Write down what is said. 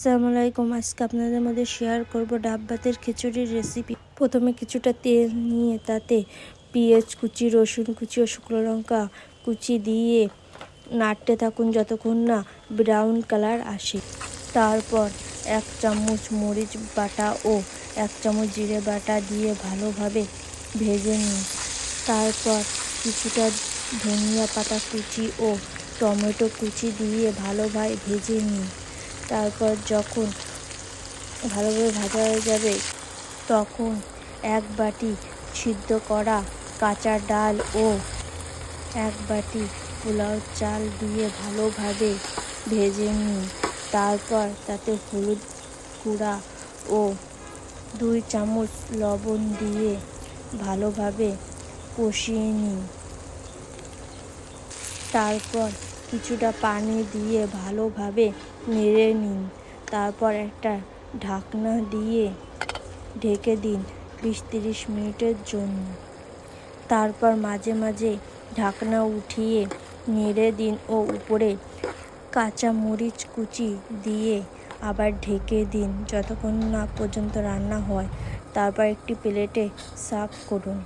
আসসালামু আলাইকুম। আজকে আপনাদের মধ্যে শেয়ার করব ডাব ভাতের খিচুড়ির রেসিপি। প্রথমে কিছুটা তেল নিয়ে তাতে পেঁয়াজ কুচি, রসুন কুচি ও শুকনো লঙ্কা কুচি দিয়ে নাড়তে থাকুন যতক্ষণ না ব্রাউন কালার আসে। তারপর 1 চামচ মরিচ বাটা ও 1 চামচ জিরে বাটা দিয়ে ভালোভাবে ভেজে নিন। তারপর কিছুটা ধনিয়া পাতা কুচি ও টমেটো কুচি দিয়ে ভালোভাবে ভেজে নিন। তারপর যখন ভালোভাবে ভাজা হয়ে যাবে তখন 1 বাটি সিদ্ধ করা কাঁচা ডাল ও 1 বাটি পোলাও চাল দিয়ে ভালোভাবে ভেজে নিন। তারপর তাতে হলুদ গুঁড়া ও 2 চামচ লবণ দিয়ে ভালোভাবে কষিয়ে নিন। তারপর কিছুটা পানি দিয়ে ভালোভাবে নেড়ে নিন। তারপর একটা ঢাকনা দিয়ে ঢেকে দিন 20-30 মিনিটের জন্য। তারপর মাঝে মাঝে ঢাকনা উঠিয়ে নেড়ে দিন ও উপরে কাঁচা মরিচ কুচি দিয়ে আবার ঢেকে দিন যতক্ষণ না পর্যন্ত রান্না হয়। তারপর একটি প্লেটে সার্ভ করুন।